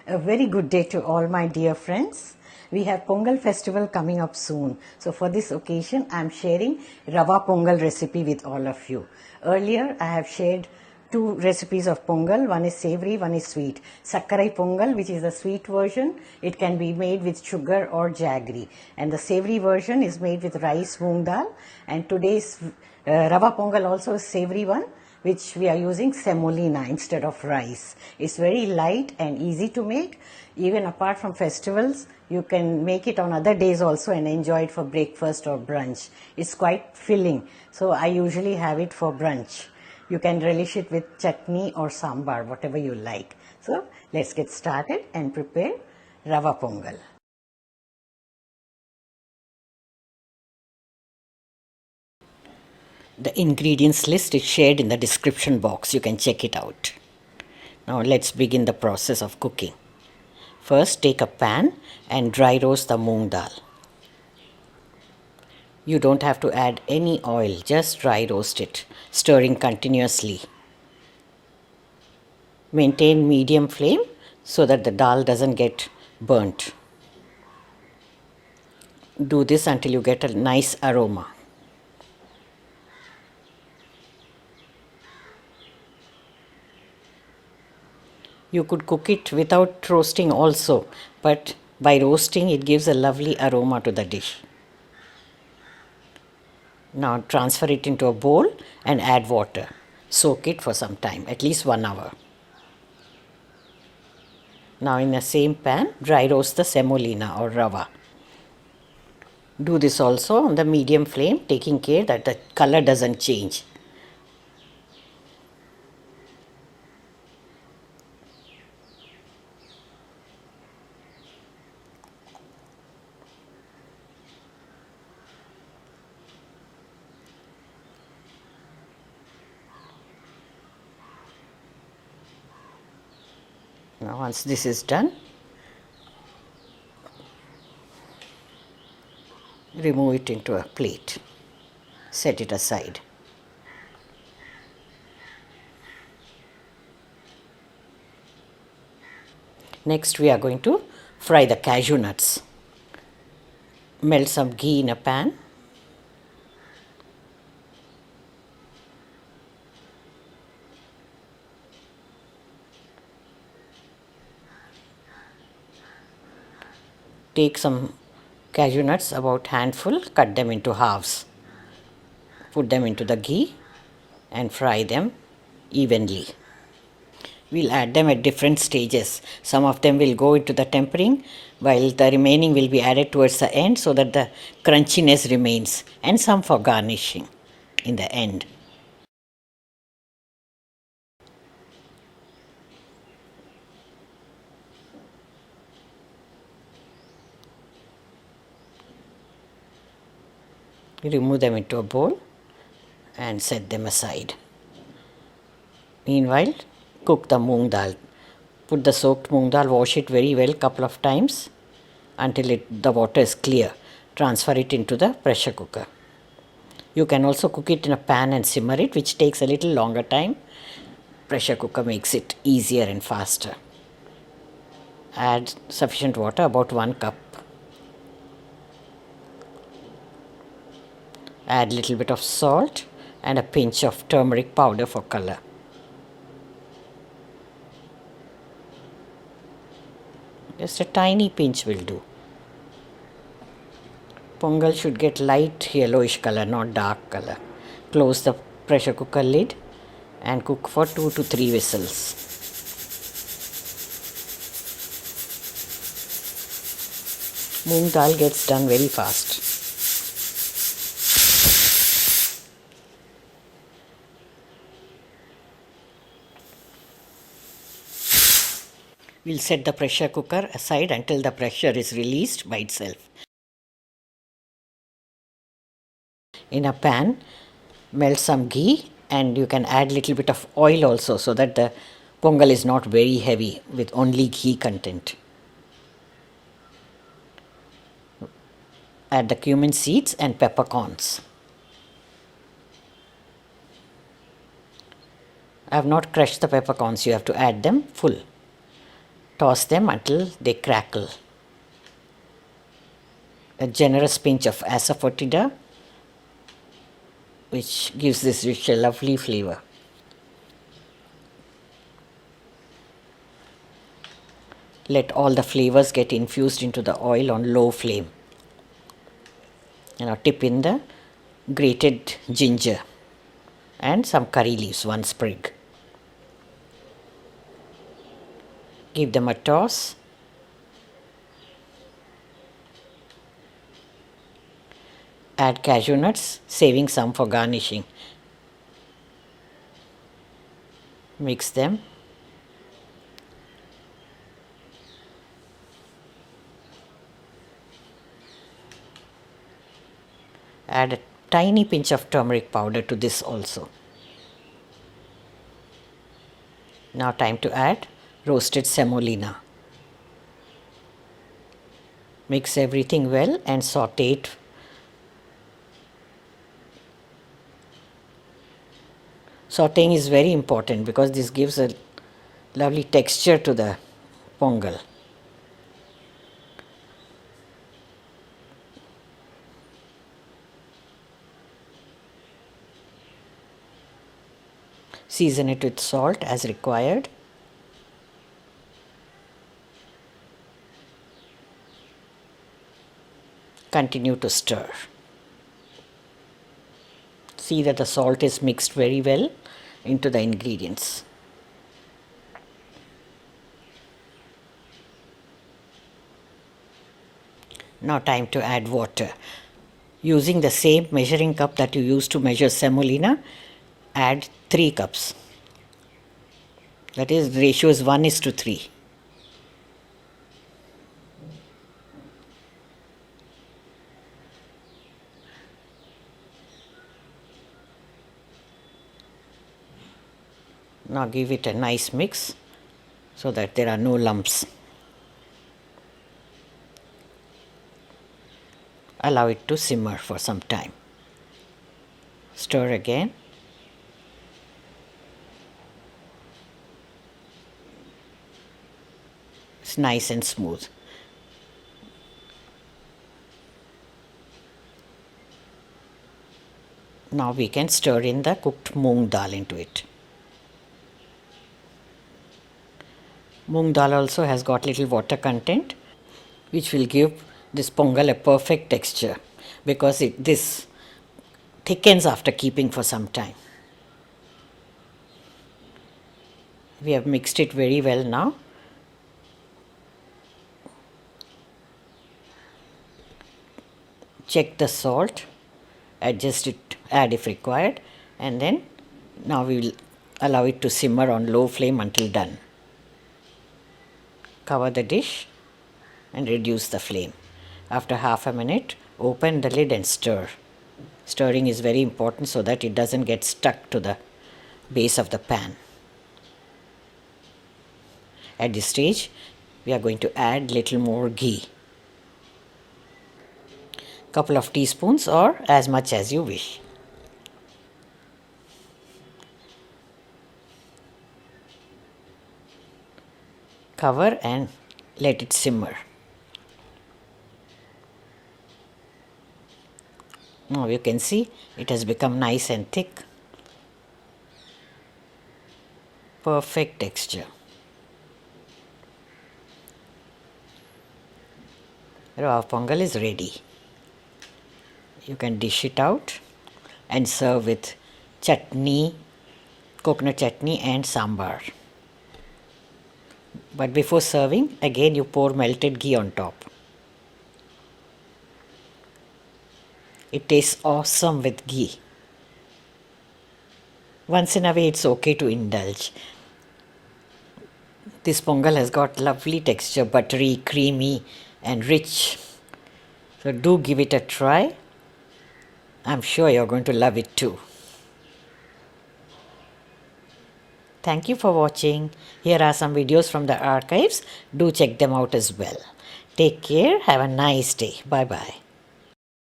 A very good day to all my dear friends. We have Pongal festival coming up soon. So for this occasion, I am sharing Rava Pongal recipe with all of you. Earlier, I have shared two recipes of Pongal. One is savory, one is sweet. Sakkarai Pongal, which is the sweet version, it can be made with sugar or jaggery. And the savory version is made with rice, moong dal. And today's Rava Pongal also is savory one, which we are using semolina instead of rice. It's very light and easy to make. Even apart from festivals, you can make it on other days also and enjoy it for breakfast or brunch. It's quite filling, so I usually have it for brunch. You can relish it with chutney or sambar, whatever you like. So let's get started and prepare Rava Pongal. The ingredients list is shared in the description box. You can check it out. Now let's begin the process of cooking. First, take a pan and dry roast the moong dal. You don't have to add any oil, just dry roast it, stirring continuously. Maintain medium flame so that the dal doesn't get burnt. Do this until you get a nice aroma. You could cook it without roasting also, but by roasting it gives a lovely aroma to the dish. Now transfer it into a bowl and add water. Soak it for some time, at least 1 hour. Now in the same pan, dry roast the semolina or rava. Do this also on the medium flame, taking care that the color doesn't change. Now once this is done, remove it into a plate. Set it aside. Next we are going to fry the cashew nuts. Melt some ghee in a pan. Take some cashew nuts, about handful, cut them into halves. Put them into the ghee and fry them evenly. We'll add them at different stages. Some of them will go into the tempering, while the remaining will be added towards the end so that the crunchiness remains, and some for garnishing in the end. Remove them into a bowl and set them aside. Meanwhile, cook the moong dal. Put the soaked moong dal, wash it very well couple of times until the water is clear. Transfer it into the pressure cooker. You can also cook it in a pan and simmer it, which takes a little longer time. Pressure cooker makes it easier and faster. Add sufficient water, about 1 cup. Add little bit of salt and a pinch of turmeric powder for color. Just a tiny pinch will do. Pongal should get light yellowish color, not dark color. Close the pressure cooker lid and cook for 2 to 3 whistles. Moong dal gets done very fast. We'll set the pressure cooker aside until the pressure is released by itself. In a pan, melt some ghee, and you can add little bit of oil also so that the pongal is not very heavy with only ghee content. Add the cumin seeds and peppercorns. I have not crushed the peppercorns, you have to add them full. Toss them until they crackle. A generous pinch of Asafoetida, which gives this dish a lovely flavor. Let all the flavors get infused into the oil on low flame. And now tip in the grated ginger and some curry leaves, 1 sprig. Give them a toss. Add cashew nuts, saving some for garnishing. Mix them. Add a tiny pinch of turmeric powder to this also. Now time to add roasted semolina. Mix everything well and saute it. Sauteing is very important because this gives a lovely texture to the pongal. Season it with salt as required. Continue to stir. See that the salt is mixed very well into the ingredients. Now time to add water. Using the same measuring cup that you used to measure semolina, add 3 cups. That is, the ratio is 1:3. Now give it a nice mix so that there are no lumps. Allow it to simmer for some time. Stir again. It's nice and smooth. Now we can stir in the cooked moong dal into it. Moong dal also has got little water content, which will give this pongal a perfect texture because this thickens after keeping for some time. We have mixed it very well now. Check the salt, adjust it, add if required, and then now we will allow it to simmer on low flame until done. Cover the dish and reduce the flame. After half a minute, open the lid and stir. Stirring is very important so that it doesn't get stuck to the base of the pan. At this stage, we are going to add little more ghee. Couple of teaspoons or as much as you wish. Cover and let it simmer. Now you can see it has become nice and thick. Perfect texture. Rava Pongal is ready. You can dish it out and serve with chutney, coconut chutney and sambar. But before serving, again you pour melted ghee on top. It tastes awesome with ghee. Once in a way it's okay to indulge. This pongal has got lovely texture, buttery, creamy and rich. So do give it a try. I'm sure you're going to love it too. Thank you for watching. Here are some videos from the archives. Do check them out as well. Take care. Have a nice day. Bye bye.